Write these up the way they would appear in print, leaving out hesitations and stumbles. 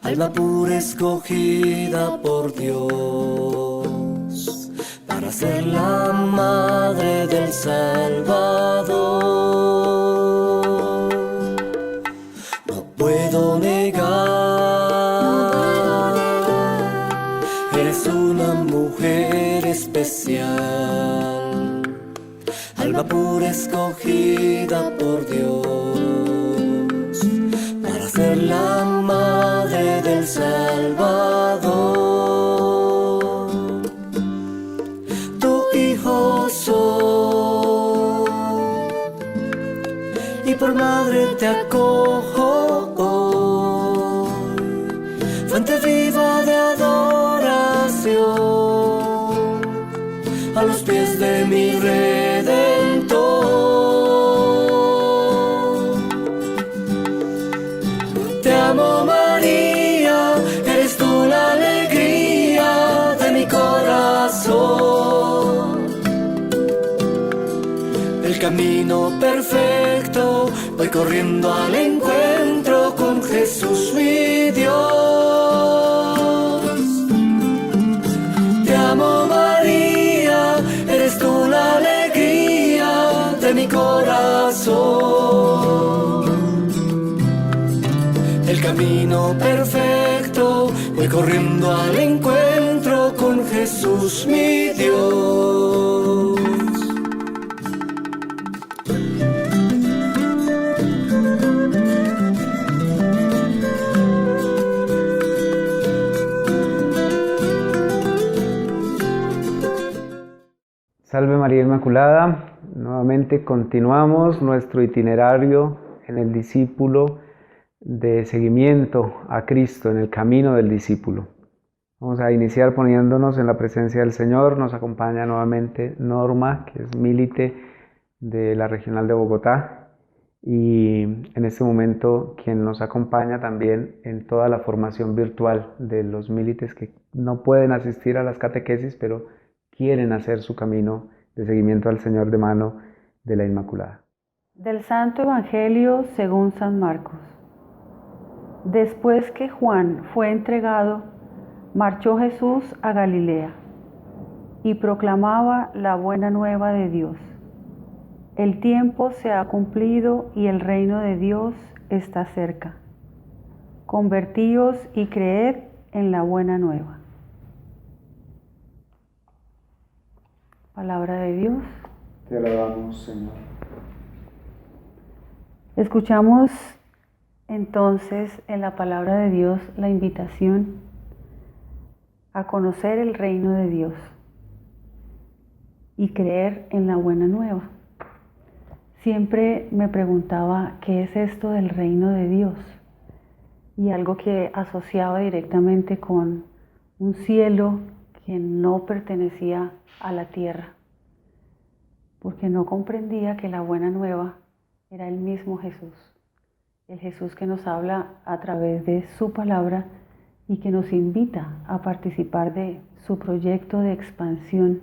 alma pura escogida por Dios, para ser la madre del Salvador. No puedo negar, eres una mujer especial, alma pura escogida por Dios, para ser la madre del Salvador. Tu hijo soy y por madre te acojo hoy, fuente viva de adoración a los pies de mi Redentor. Te amo, María, eres tú la alegría de mi corazón. El camino perfecto, voy corriendo al encuentro con Jesús mi Dios. Te amo, María, eres tú la alegría de mi corazón. El camino perfecto, voy corriendo al encuentro con Jesús mi Dios. Salve María Inmaculada, nuevamente continuamos nuestro itinerario en el discípulo de seguimiento a Cristo, en el camino del discípulo. Vamos a iniciar poniéndonos en la presencia del Señor. Nos acompaña nuevamente Norma, que es milite de la Regional de Bogotá, y en este momento quien nos acompaña también en toda la formación virtual de los milites que no pueden asistir a las catequesis, pero quieren hacer su camino de seguimiento al Señor de mano de la Inmaculada. Del Santo Evangelio según San Marcos. Después que Juan fue entregado, marchó Jesús a Galilea y proclamaba la buena nueva de Dios. El tiempo se ha cumplido y el reino de Dios está cerca. Convertíos y creed en la buena nueva. Palabra de Dios. Te alabamos, Señor. Escuchamos entonces en la palabra de Dios la invitación a conocer el reino de Dios y creer en la buena nueva. Siempre me preguntaba qué es esto del reino de Dios, y algo que asociaba directamente con un cielo que no pertenecía a la tierra, porque no comprendía que la buena nueva era el mismo Jesús, el Jesús que nos habla a través de su palabra y que nos invita a participar de su proyecto de expansión,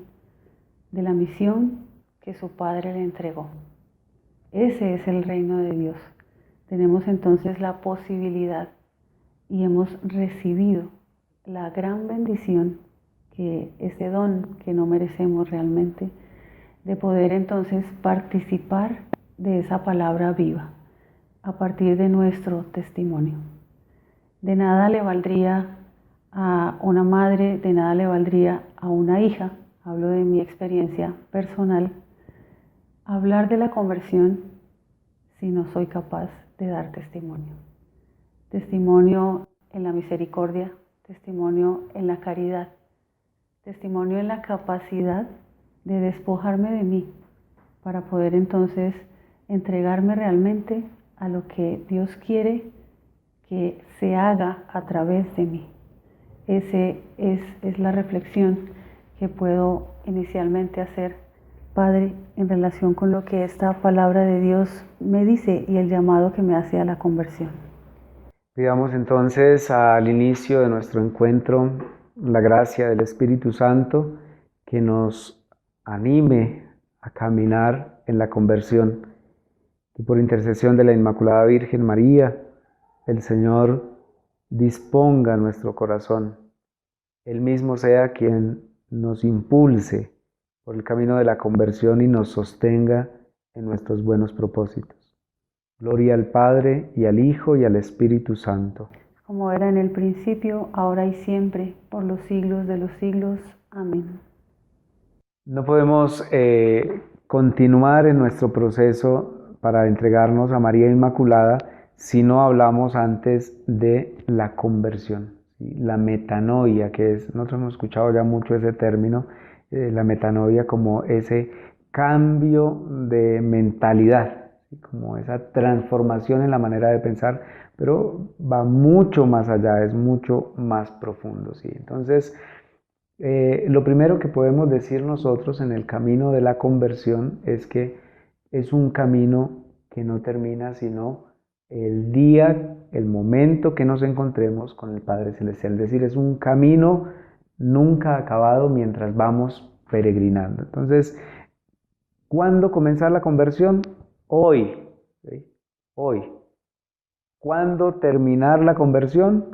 de la misión que su Padre le entregó. Ese es el reino de Dios. Tenemos entonces la posibilidad y hemos recibido la gran bendición, que ese don que no merecemos realmente, de poder entonces participar de esa palabra viva a partir de nuestro testimonio. De nada le valdría a una madre, de nada le valdría a una hija, hablo de mi experiencia personal, hablar de la conversión si no soy capaz de dar testimonio. Testimonio en la misericordia, testimonio en la caridad, testimonio en la capacidad de despojarme de mí para poder entonces entregarme realmente a lo que Dios quiere que se haga a través de mí. Esa es la reflexión que puedo inicialmente hacer, Padre, en relación con lo que esta palabra de Dios me dice y el llamado que me hace a la conversión. Pidamos entonces al inicio de nuestro encuentro la gracia del Espíritu Santo que nos anime a caminar en la conversión, y por intercesión de la Inmaculada Virgen María, el Señor disponga nuestro corazón. Él mismo sea quien nos impulse por el camino de la conversión y nos sostenga en nuestros buenos propósitos. Gloria al Padre, y al Hijo, y al Espíritu Santo. Como era en el principio, ahora y siempre, por los siglos de los siglos. Amén. No podemos continuar en nuestro proceso para entregarnos a María Inmaculada si no hablamos antes de la conversión, ¿sí? La metanoia, que es, nosotros hemos escuchado ya mucho ese término, la metanoia como ese cambio de mentalidad, ¿sí? Como esa transformación en la manera de pensar, pero va mucho más allá, es mucho más profundo, ¿sí? Entonces, lo primero que podemos decir nosotros en el camino de la conversión es que es un camino que no termina sino el día, el momento que nos encontremos con el Padre Celestial. Es decir, es un camino nunca acabado mientras vamos peregrinando. Entonces, ¿cuándo comenzar la conversión? Hoy, ¿sí? Hoy. ¿Cuándo terminar la conversión?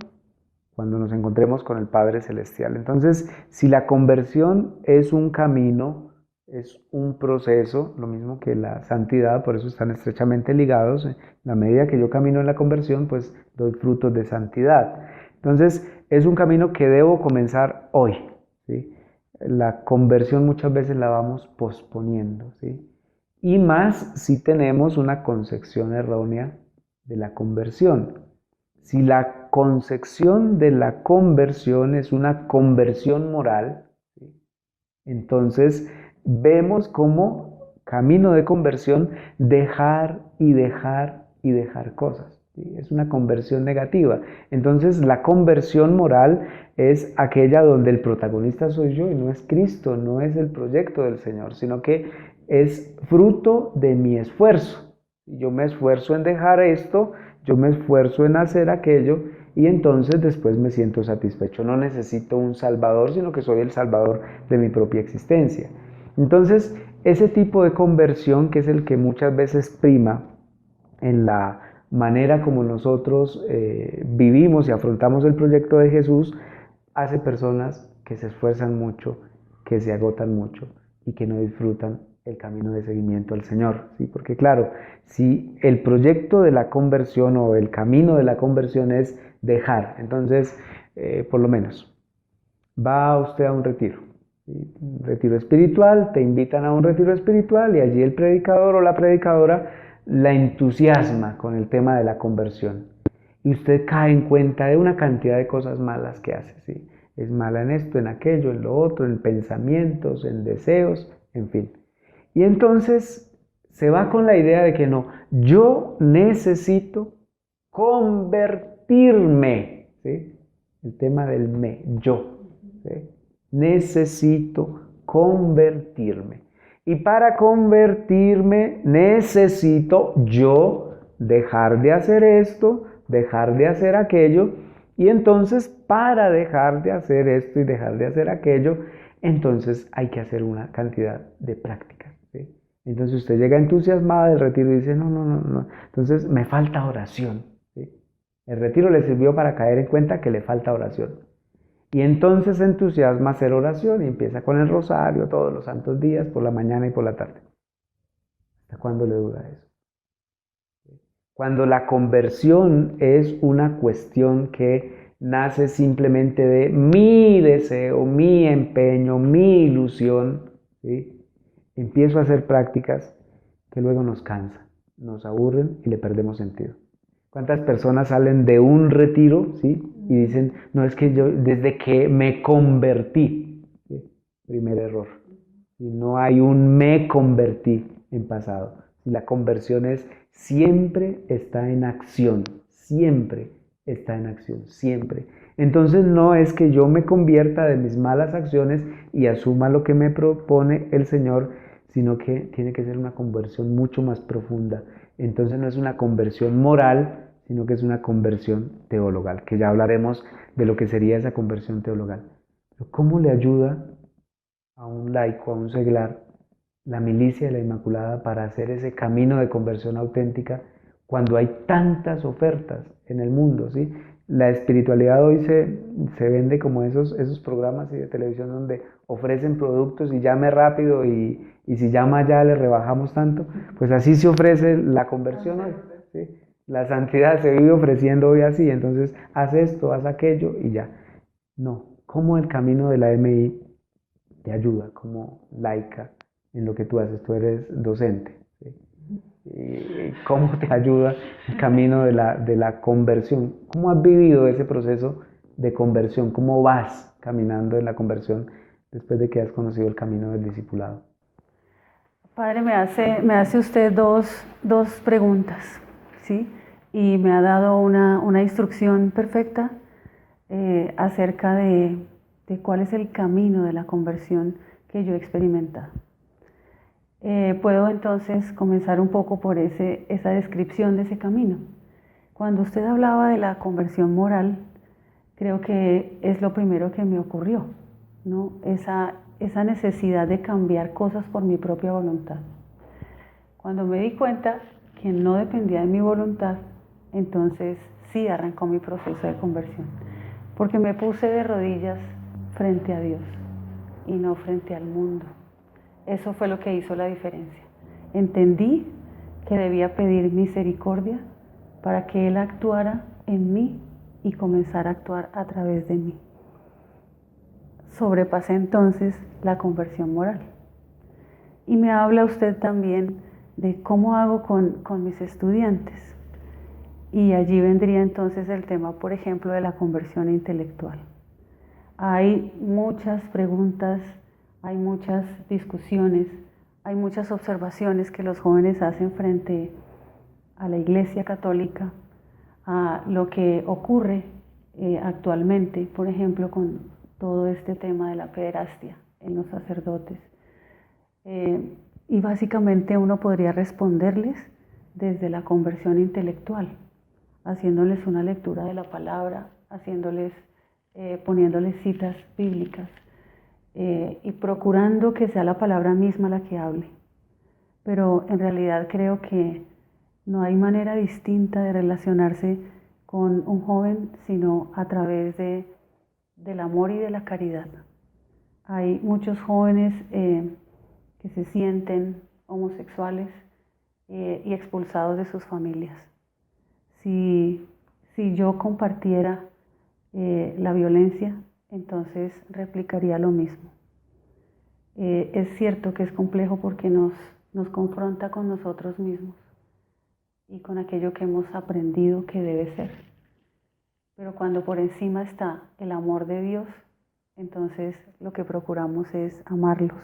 Cuando nos encontremos con el Padre Celestial. Entonces, si la conversión es un camino, es un proceso, lo mismo que la santidad, por eso están estrechamente ligados. En la medida que yo camino en la conversión, pues doy frutos de santidad. Entonces, es un camino que debo comenzar hoy, ¿sí? La conversión muchas veces la vamos posponiendo, ¿sí? Y más si tenemos una concepción errónea de la conversión. Si la concepción de la conversión es una conversión moral, ¿sí? Entonces vemos como camino de conversión dejar y dejar y dejar cosas, ¿sí? Es una conversión negativa. Entonces la conversión moral es aquella donde el protagonista soy yo y no es Cristo, no es el proyecto del Señor, sino que es fruto de mi esfuerzo. Yo me esfuerzo en dejar esto, yo me esfuerzo en hacer aquello y entonces después me siento satisfecho. No necesito un salvador, sino que soy el salvador de mi propia existencia. Entonces, ese tipo de conversión, que es el que muchas veces prima en la manera como nosotros vivimos y afrontamos el proyecto de Jesús, hace personas que se esfuerzan mucho, que se agotan mucho y que no disfrutan el camino de seguimiento al Señor, ¿sí? Porque claro, si el proyecto de la conversión o el camino de la conversión es dejar, entonces, por lo menos, va usted a un retiro, ¿sí? Un retiro espiritual, te invitan a un retiro espiritual y allí el predicador o la predicadora la entusiasma con el tema de la conversión. Y usted cae en cuenta de una cantidad de cosas malas que hace, ¿sí? Es mala en esto, en aquello, en lo otro, en pensamientos, en deseos, en fin. Y entonces se va con la idea de que no, yo necesito convertirme, ¿sí? El tema del me, yo, ¿sí? Necesito convertirme. Y para convertirme necesito yo dejar de hacer esto, dejar de hacer aquello. Y entonces para dejar de hacer esto y dejar de hacer aquello, entonces hay que hacer una cantidad de prácticas, ¿sí? Entonces usted llega entusiasmada del retiro y dice, no. Entonces me falta oración, ¿sí? El retiro le sirvió para caer en cuenta que le falta oración. Y entonces se entusiasma a hacer oración y empieza con el rosario todos los santos días, por la mañana y por la tarde. ¿Hasta cuándo le dura eso? Cuando la conversión es una cuestión que nace simplemente de mi deseo, mi empeño, mi ilusión, ¿sí? Empiezo a hacer prácticas que luego nos cansan, nos aburren y le perdemos sentido. ¿Cuántas personas salen de un retiro, ¿sí? Y dicen, no, es que yo desde que me convertí, ¿sí? Primer error. Y no hay un me convertí en pasado. La conversión es siempre está en acción, siempre está en acción, siempre. Entonces no es que yo me convierta de mis malas acciones y asuma lo que me propone el Señor, sino que tiene que ser una conversión mucho más profunda. Entonces no es una conversión moral, sino que es una conversión teologal, que ya hablaremos de lo que sería esa conversión teologal. Pero ¿cómo le ayuda a un laico, a un seglar, la milicia de la Inmaculada para hacer ese camino de conversión auténtica cuando hay tantas ofertas en el mundo, ¿sí? La espiritualidad hoy se vende como esos programas de televisión donde ofrecen productos y llame rápido y si llama ya le rebajamos tanto, pues así se ofrece la conversión hoy, ¿sí? La santidad se vive ofreciendo hoy así, entonces haz esto, haz aquello y ya. No, ¿cómo el camino de la MI te ayuda como laica en lo que tú haces? Tú eres docente, ¿sí? ¿Y cómo te ayuda el camino de la conversión? ¿Cómo has vivido ese proceso de conversión? ¿Cómo vas caminando en la conversión después de que has conocido el camino del discipulado? Padre, me hace usted dos preguntas, ¿sí? Y me ha dado una instrucción perfecta acerca de cuál es el camino de la conversión que yo he experimentado. Puedo entonces comenzar un poco por esa descripción de ese camino. Cuando usted hablaba de la conversión moral, creo que es lo primero que me ocurrió, ¿no? Esa necesidad de cambiar cosas por mi propia voluntad. Cuando me di cuenta que no dependía de mi voluntad, entonces sí arrancó mi proceso de conversión, porque me puse de rodillas frente a Dios y no frente al mundo. Eso fue lo que hizo la diferencia. Entendí que debía pedir misericordia para que Él actuara en mí y comenzara a actuar a través de mí. Sobrepasé entonces la conversión moral. Y me habla usted también de cómo hago con mis estudiantes. Y allí vendría entonces el tema, por ejemplo, de la conversión intelectual. Hay muchas preguntas, hay muchas discusiones, hay muchas observaciones que los jóvenes hacen frente a la Iglesia Católica, a lo que ocurre actualmente, por ejemplo, con todo este tema de la pederastia en los sacerdotes. Y básicamente uno podría responderles desde la conversión intelectual, haciéndoles una lectura de la palabra, poniéndoles citas bíblicas y procurando que sea la palabra misma la que hable. Pero en realidad creo que no hay manera distinta de relacionarse con un joven sino a través del amor y de la caridad. Hay muchos jóvenes que se sienten homosexuales y expulsados de sus familias. Si yo compartiera la violencia, entonces replicaría lo mismo. Es cierto que es complejo porque nos confronta con nosotros mismos y con aquello que hemos aprendido que debe ser. Pero cuando por encima está el amor de Dios, entonces lo que procuramos es amarlos.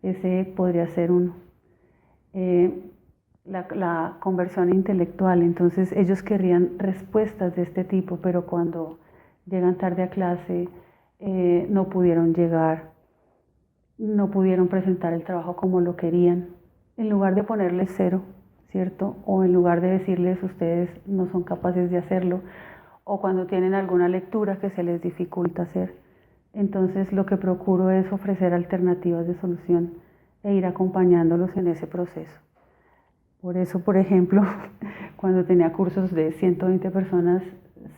Ese podría ser uno. La conversión intelectual, entonces ellos querrían respuestas de este tipo, pero cuando llegan tarde a clase, no pudieron llegar, no pudieron presentar el trabajo como lo querían, en lugar de ponerles 0, ¿cierto? O en lugar de decirles ustedes no son capaces de hacerlo, o cuando tienen alguna lectura que se les dificulta hacer. Entonces lo que procuro es ofrecer alternativas de solución e ir acompañándolos en ese proceso. Por eso, por ejemplo, cuando tenía cursos de 120 personas,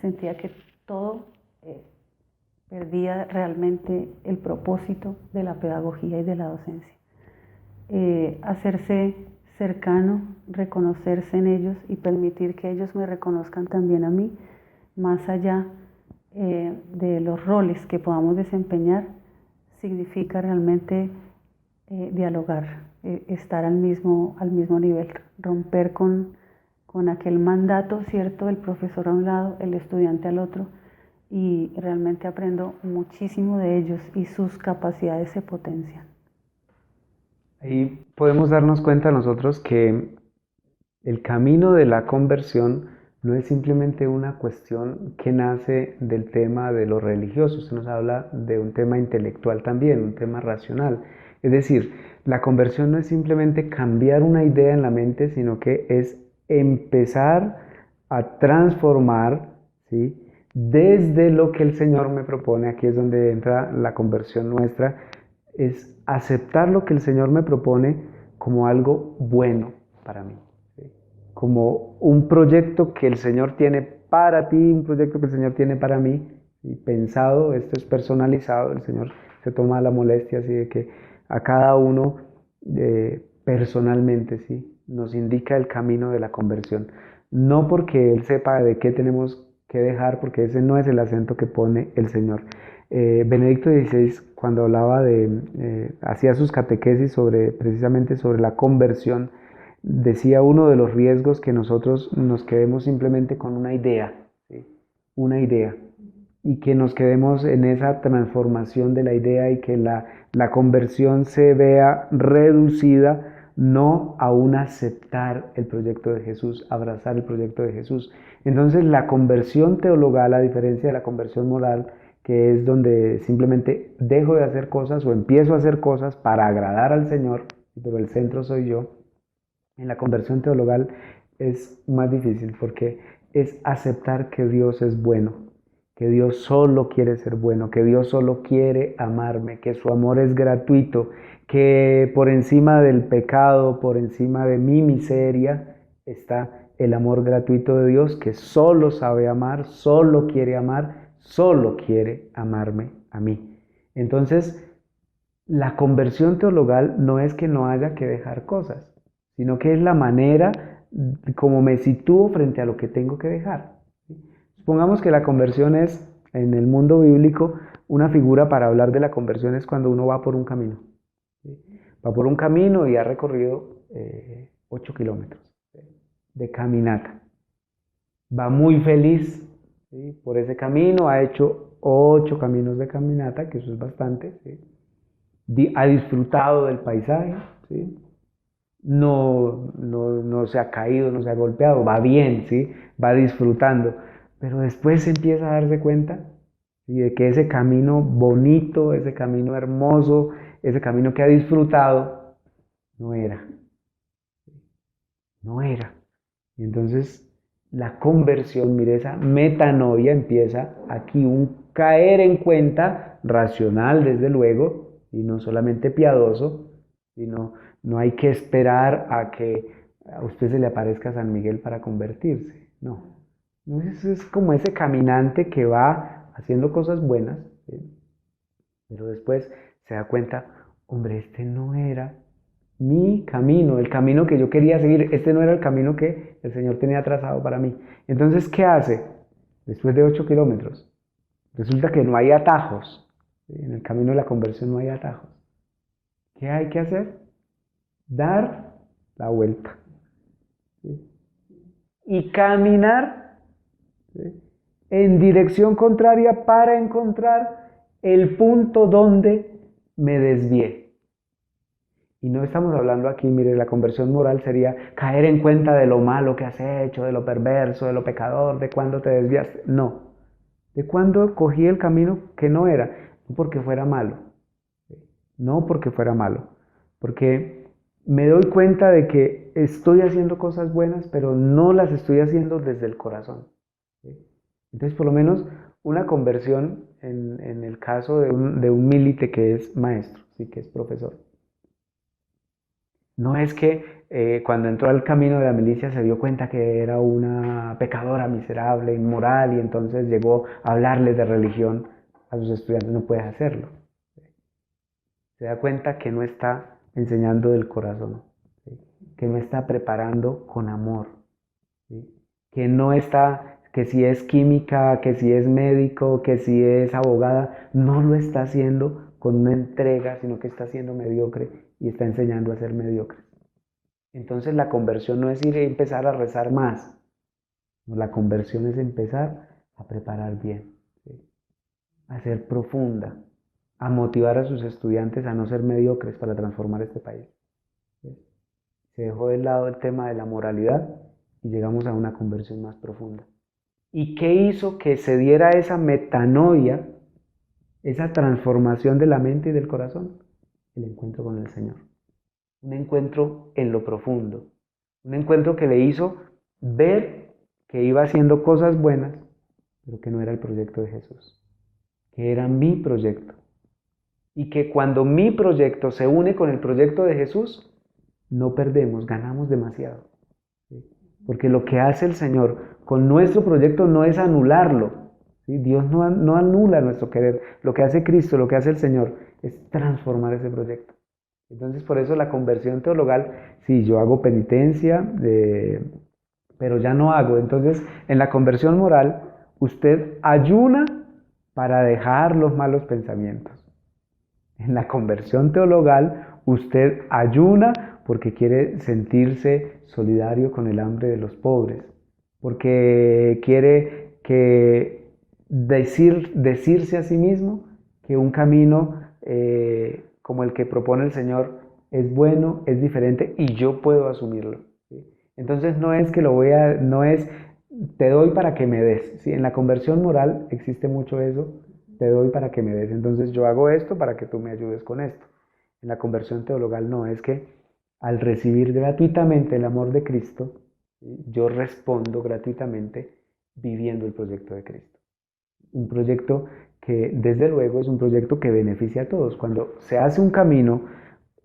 sentía que todo perdía realmente el propósito de la pedagogía y de la docencia. Hacerse cercano, reconocerse en ellos y permitir que ellos me reconozcan también a mí, más allá de los roles que podamos desempeñar, significa realmente dialogar, estar al mismo nivel, romper con aquel mandato, ¿cierto? El profesor a un lado, el estudiante al otro, y realmente aprendo muchísimo de ellos y sus capacidades se potencian. Ahí podemos darnos cuenta nosotros que el camino de la conversión no es simplemente una cuestión que nace del tema de lo religioso, se nos habla de un tema intelectual también, un tema racional. Es decir, la conversión no es simplemente cambiar una idea en la mente, sino que es empezar a transformar, ¿sí?, desde lo que el Señor me propone. Aquí es donde entra la conversión nuestra, es aceptar lo que el Señor me propone como algo bueno para mí, ¿sí?, como un proyecto que el Señor tiene para ti, un proyecto que el Señor tiene para mí, y pensado, esto es personalizado, el Señor se toma la molestia así de que a cada uno personalmente, ¿sí? Nos indica el camino de la conversión. No porque Él sepa de qué tenemos que dejar, porque ese no es el acento que pone el Señor. Benedicto XVI, cuando hablaba hacía sus catequesis precisamente sobre la conversión, decía uno de los riesgos que nosotros nos quedemos simplemente con una idea, ¿sí? Una idea, y que nos quedemos en esa transformación de la idea y que la conversión se vea reducida no a un aceptar el proyecto de Jesús, abrazar el proyecto de Jesús. Entonces la conversión teologal, a diferencia de la conversión moral, que es donde simplemente dejo de hacer cosas o empiezo a hacer cosas para agradar al Señor, pero el centro soy yo, en la conversión teologal es más difícil porque es aceptar que Dios es bueno, que Dios solo quiere ser bueno, que Dios solo quiere amarme, que su amor es gratuito, que por encima del pecado, por encima de mi miseria, está el amor gratuito de Dios, que solo sabe amar, solo quiere amarme a mí. Entonces, la conversión teologal no es que no haya que dejar cosas, sino que es la manera como me sitúo frente a lo que tengo que dejar. Supongamos que la conversión es, en el mundo bíblico, una figura para hablar de la conversión es cuando uno va por un camino. Va por un camino y ha recorrido 8 kilómetros de caminata. Va muy feliz, ¿sí? Por ese camino, ha hecho 8 caminos de caminata, que eso es bastante, ¿sí? Ha disfrutado del paisaje, ¿sí? No se ha caído, no se ha golpeado, va bien, ¿sí? Va disfrutando, pero después empieza a darse cuenta, ¿sí? De que ese camino bonito, ese camino hermoso, ese camino que ha disfrutado, no era. Y entonces la conversión, mire, esa metanoia empieza aquí, un caer en cuenta racional, desde luego, y no solamente piadoso, sino no hay que esperar a que a usted se le aparezca San Miguel para convertirse, no. Es como ese caminante que va haciendo cosas buenas, ¿sí? Pero después se da cuenta, hombre, este no era mi camino, el camino que yo quería seguir, este no era el camino que el Señor tenía trazado para mí. Entonces, ¿qué hace? Después de 8 kilómetros, resulta que no hay atajos, ¿sí? En el camino de la conversión no hay atajos. ¿Qué hay que hacer? Dar la vuelta, ¿sí? Y caminar, ¿sí? En dirección contraria para encontrar el punto donde me desvié. Y no estamos hablando aquí, mire, la conversión moral sería caer en cuenta de lo malo que has hecho, de lo perverso, de lo pecador, de cuándo te desviaste. No, de cuándo cogí el camino que no era, no porque fuera malo, porque me doy cuenta de que estoy haciendo cosas buenas, pero no las estoy haciendo desde el corazón. Entonces, por lo menos, una conversión en el caso de un milite que es maestro, ¿sí? Que es profesor. No es que cuando entró al camino de la milicia se dio cuenta que era una pecadora miserable, inmoral, y entonces llegó a hablarles de religión a sus estudiantes. No puede hacerlo. Se da cuenta que no está enseñando del corazón, ¿sí? Que no está preparando con amor, ¿sí? Que si es química, que si es médico, que si es abogada, no lo está haciendo con una entrega, sino que está siendo mediocre y está enseñando a ser mediocre. Entonces la conversión no es ir a empezar a rezar más, no, la conversión es empezar a preparar bien, ¿sí? A ser profunda, a motivar a sus estudiantes a no ser mediocres para transformar este país, ¿sí? Se dejó de lado el tema de la moralidad y llegamos a una conversión más profunda. ¿Y qué hizo que se diera esa metanoia, esa transformación de la mente y del corazón? El encuentro con el Señor. Un encuentro en lo profundo. Un encuentro que le hizo ver que iba haciendo cosas buenas, pero que no era el proyecto de Jesús. Que era mi proyecto. Y que cuando mi proyecto se une con el proyecto de Jesús, no perdemos, ganamos demasiado. ¿Sí? Porque lo que hace el Señor con nuestro proyecto no es anularlo, ¿sí? Dios no anula nuestro querer. Lo que hace Cristo, lo que hace el Señor, es transformar ese proyecto. Entonces, por eso la conversión teologal, sí, yo hago penitencia, pero ya no hago. Entonces, en la conversión moral, usted ayuna para dejar los malos pensamientos. En la conversión teologal, usted ayuna porque quiere sentirse solidario con el hambre de los pobres, porque quiere decirse a sí mismo que un camino como el que propone el Señor es bueno, es diferente y yo puedo asumirlo, ¿sí? Entonces no es que no es te doy para que me des, ¿sí? En la conversión moral existe mucho eso, te doy para que me des, entonces yo hago esto para que tú me ayudes con esto. En la conversión teologal no, es que al recibir gratuitamente el amor de Cristo, ¿sí? Yo respondo gratuitamente viviendo el proyecto de Cristo. Un proyecto que desde luego es un proyecto que beneficia a todos. Cuando se hace un camino,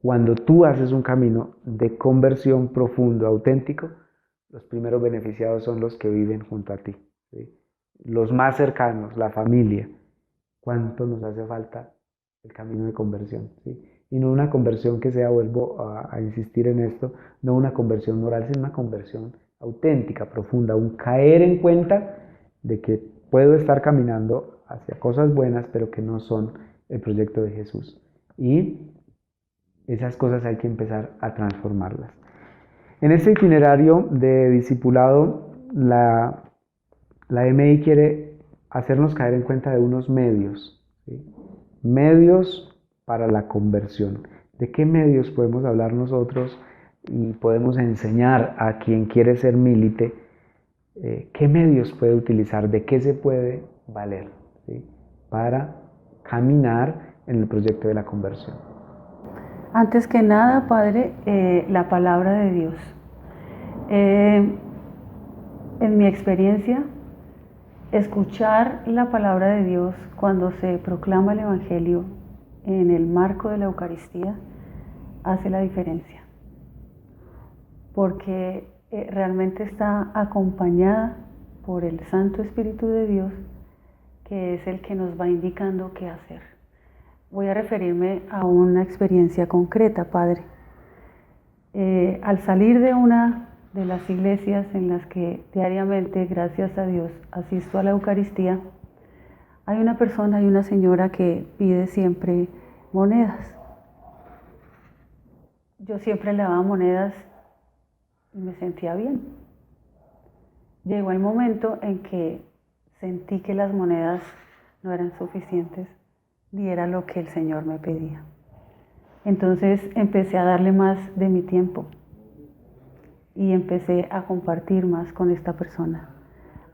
cuando tú haces un camino de conversión profundo, auténtico, los primeros beneficiados son los que viven junto a ti, ¿sí? Los más cercanos, la familia. ¿Cuánto nos hace falta el camino de conversión? ¿Sí? Y no una conversión que sea, vuelvo a insistir en esto, no una conversión moral, sino una conversión auténtica, profunda, un caer en cuenta de que puedo estar caminando hacia cosas buenas, pero que no son el proyecto de Jesús. Y esas cosas hay que empezar a transformarlas. En este itinerario de discipulado, la MI quiere hacernos caer en cuenta de unos medios, ¿sí? Medios para la conversión. ¿De qué medios podemos hablar nosotros y podemos enseñar a quien quiere ser milite? ¿Qué medios puede utilizar? ¿De qué se puede valer, ¿sí? Para caminar en el proyecto de la conversión? Antes que nada, Padre, la palabra de Dios. En mi experiencia, escuchar la palabra de Dios cuando se proclama el Evangelio en el marco de la Eucaristía hace la diferencia, porque realmente está acompañada por el Santo Espíritu de Dios, que es el que nos va indicando qué hacer. Voy a referirme a una experiencia concreta, Padre. Al salir de una de las iglesias en las que diariamente, gracias a Dios, asisto a la Eucaristía, hay una señora que pide siempre monedas. Yo siempre le daba monedas y me sentía bien. Llegó el momento en que sentí que las monedas no eran suficientes ni era lo que el Señor me pedía. Entonces empecé a darle más de mi tiempo y empecé a compartir más con esta persona,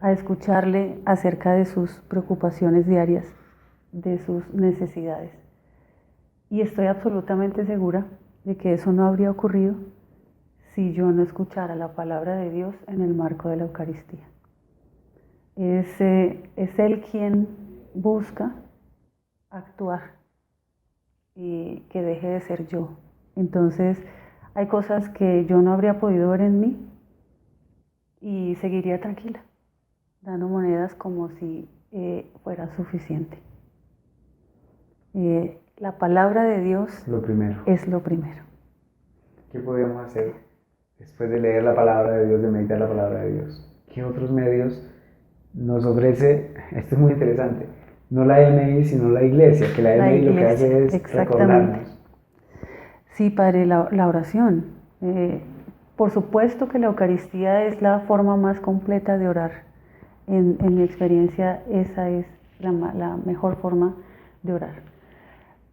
a escucharle acerca de sus preocupaciones diarias, de sus necesidades. Y estoy absolutamente segura de que eso no habría ocurrido si yo no escuchara la palabra de Dios en el marco de la Eucaristía. Es Él quien busca actuar y que deje de ser yo. Entonces, hay cosas que yo no habría podido ver en mí y seguiría tranquila, dando monedas como si fuera suficiente. La palabra de Dios es lo primero. ¿Qué podemos hacer después de leer la palabra de Dios, de meditar la palabra de Dios? ¿Qué otros medios nos ofrece? Esto es muy interesante. No la MI, sino la iglesia, que la MI lo que hace es recordarnos. Sí, Padre, la oración. Por supuesto que la Eucaristía es la forma más completa de orar. En mi experiencia, esa es la mejor forma de orar.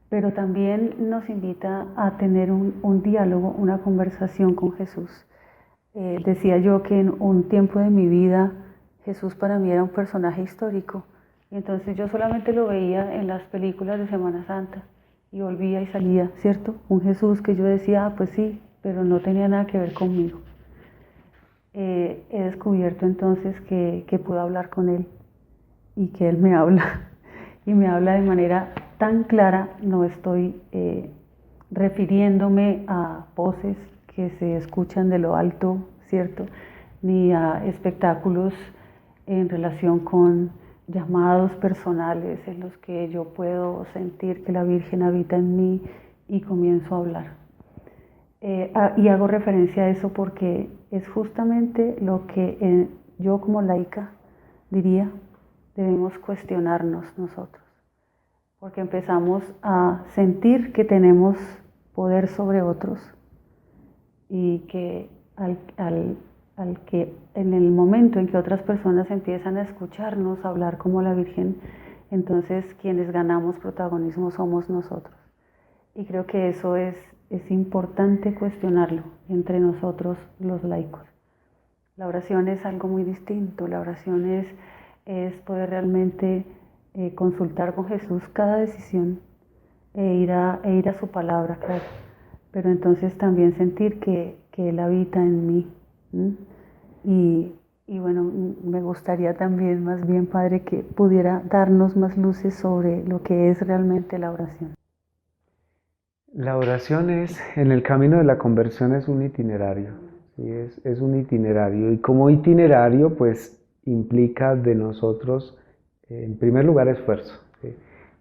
Pero también nos invita a tener un diálogo, una conversación con Jesús. Decía yo que en un tiempo de mi vida Jesús para mí era un personaje histórico. Y entonces yo solamente lo veía en las películas de Semana Santa y volvía y salía, ¿cierto? Un Jesús que yo decía, pues sí, pero no tenía nada que ver conmigo. He descubierto entonces que puedo hablar con Él y que Él me habla y me habla de manera tan clara. No estoy refiriéndome a voces que se escuchan de lo alto, ¿cierto? ni a espectáculos en relación con llamados personales en los que yo puedo sentir que la Virgen habita en mí y comienzo a hablar. Y hago referencia a eso porque es justamente lo que yo como laica diría debemos cuestionarnos nosotros, porque empezamos a sentir que tenemos poder sobre otros y que al que en el momento en que otras personas empiezan a escucharnos hablar como la Virgen, entonces quienes ganamos protagonismo somos nosotros. Y creo que eso es importante cuestionarlo entre nosotros los laicos. La oración es algo muy distinto, la oración es poder realmente consultar con Jesús cada decisión e ir a su palabra, claro, pero entonces también sentir que Él habita en mí. Y bueno, me gustaría también, más bien, Padre, que pudiera darnos más luces sobre lo que es realmente la oración. La oración en el camino de la conversión es un itinerario, ¿sí? Es un itinerario, y como itinerario pues implica de nosotros, en primer lugar, esfuerzo, ¿sí?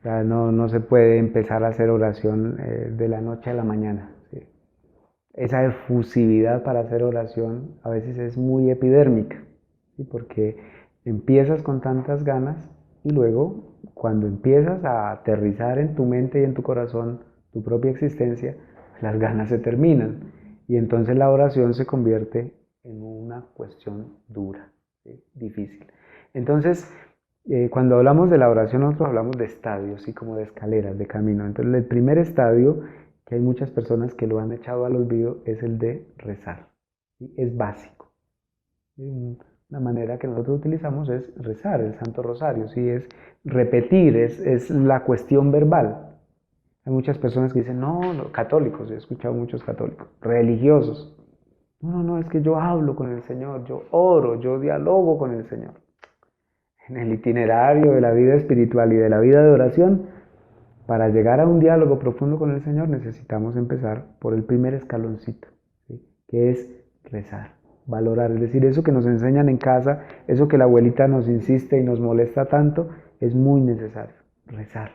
Ya no se puede empezar a hacer oración de la noche a la mañana, ¿sí? Esa efusividad para hacer oración a veces es muy epidérmica, ¿sí? Porque empiezas con tantas ganas y luego cuando empiezas a aterrizar en tu mente y en tu corazón tu propia existencia, las ganas se terminan y entonces la oración se convierte en una cuestión dura, ¿sí? Difícil. Entonces, cuando hablamos de la oración, nosotros hablamos de estadios, ¿sí? Como de escaleras, de camino. Entonces, el primer estadio, que hay muchas personas que lo han echado al olvido, es el de rezar, ¿sí? Es básico. Una manera que nosotros utilizamos es rezar el Santo Rosario, ¿sí? Es repetir, es la cuestión verbal. Hay muchas personas que dicen, no, católicos, he escuchado muchos católicos, religiosos. No, es que yo hablo con el Señor, yo oro, yo dialogo con el Señor. En el itinerario de la vida espiritual y de la vida de oración, para llegar a un diálogo profundo con el Señor necesitamos empezar por el primer escaloncito, ¿sí? Que es rezar, valorar. Es decir, eso que nos enseñan en casa, eso que la abuelita nos insiste y nos molesta tanto, es muy necesario, rezar,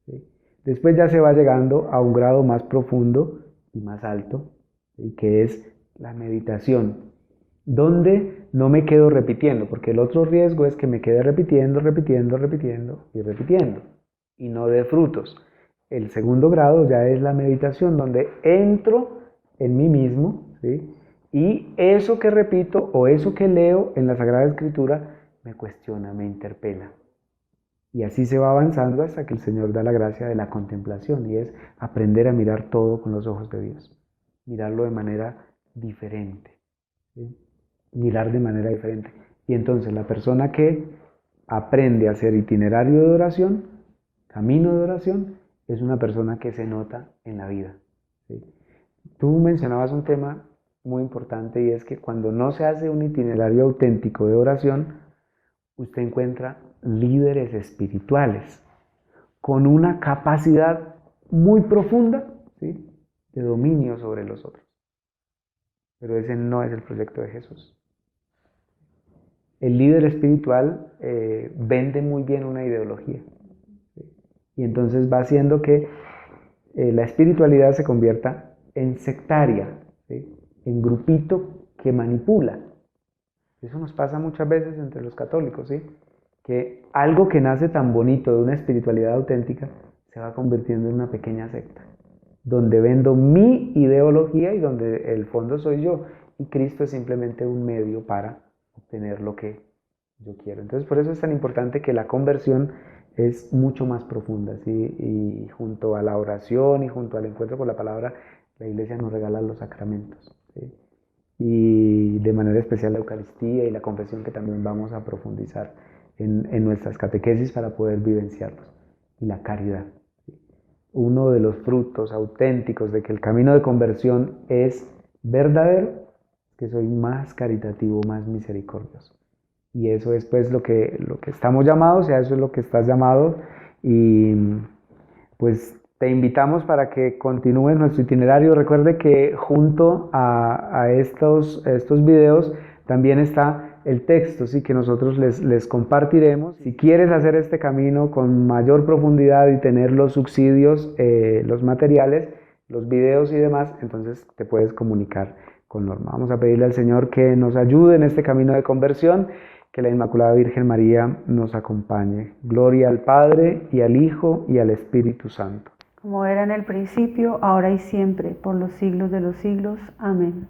¿sí? Después ya se va llegando a un grado más profundo y más alto, ¿sí? Que es la meditación, donde no me quedo repitiendo, porque el otro riesgo es que me quede repitiendo y no dé frutos. El segundo grado ya es la meditación, donde entro en mí mismo, ¿sí? Y eso que repito o eso que leo en la Sagrada Escritura me cuestiona, me interpela. Y así se va avanzando hasta que el Señor da la gracia de la contemplación, y es aprender a mirar todo con los ojos de Dios, mirarlo de manera diferente, ¿sí? Mirar de manera diferente. Y entonces la persona que aprende a hacer itinerario de oración, camino de oración, es una persona que se nota en la vida, ¿sí? Tú mencionabas un tema muy importante, y es que cuando no se hace un itinerario auténtico de oración, usted encuentra líderes espirituales con una capacidad muy profunda, ¿sí? De dominio sobre los otros. Pero ese no es el proyecto de Jesús. El líder espiritual vende muy bien una ideología, ¿sí? Y entonces va haciendo que la espiritualidad se convierta en sectaria, ¿sí? En grupito que manipula. Eso nos pasa muchas veces entre los católicos, ¿sí? Que algo que nace tan bonito de una espiritualidad auténtica se va convirtiendo en una pequeña secta, donde vendo mi ideología y donde el fondo soy yo, y Cristo es simplemente un medio para obtener lo que yo quiero. Entonces, por eso es tan importante que la conversión es mucho más profunda, ¿sí? Y junto a la oración y junto al encuentro con la palabra, la Iglesia nos regala los sacramentos, ¿sí? Y de manera especial la Eucaristía y la confesión, que también vamos a profundizar en nuestras catequesis para poder vivenciarlos. Y la caridad. Uno de los frutos auténticos de que el camino de conversión es verdadero, que soy más caritativo, más misericordioso. Y eso es pues lo que estamos llamados, y a eso es lo que estás llamado. Y pues te invitamos para que continúes nuestro itinerario. Recuerde que junto a estos videos También está el texto, sí, que nosotros les compartiremos. Si quieres hacer este camino con mayor profundidad y tener los subsidios, los materiales, los videos y demás, entonces te puedes comunicar con Norma. Vamos a pedirle al Señor que nos ayude en este camino de conversión, que la Inmaculada Virgen María nos acompañe. Gloria al Padre, y al Hijo, y al Espíritu Santo. Como era en el principio, ahora y siempre, por los siglos de los siglos. Amén.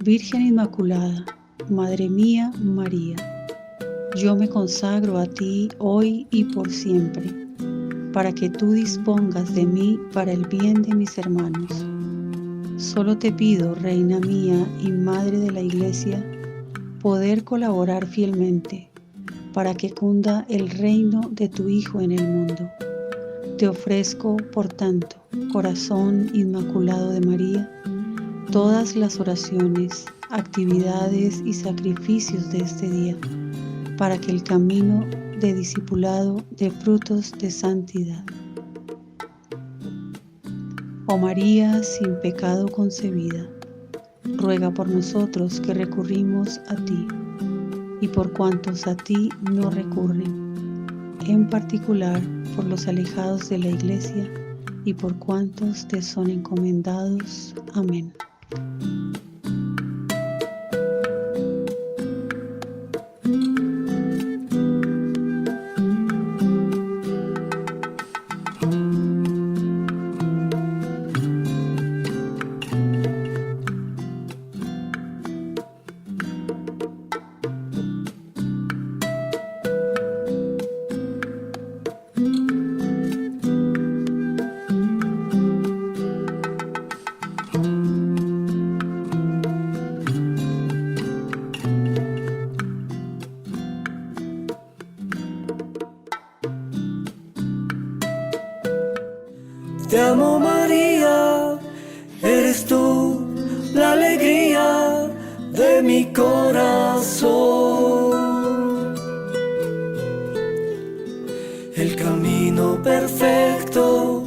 Virgen Inmaculada, Madre mía María, yo me consagro a ti hoy y por siempre, para que tú dispongas de mí para el bien de mis hermanos. Solo te pido, Reina mía y Madre de la Iglesia, poder colaborar fielmente para que cunda el reino de tu Hijo en el mundo. Te ofrezco, por tanto, corazón inmaculado de María, todas las oraciones, actividades y sacrificios de este día, para que el camino de discipulado dé frutos de santidad. Oh María, sin pecado concebida, ruega por nosotros que recurrimos a ti, y por cuantos a ti no recurren, en particular por los alejados de la Iglesia y por cuantos te son encomendados. Amén. Te amo María, eres tú la alegría de mi corazón. El camino perfecto,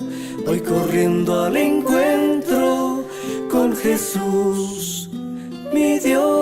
voy corriendo al encuentro con Jesús, mi Dios. Dios.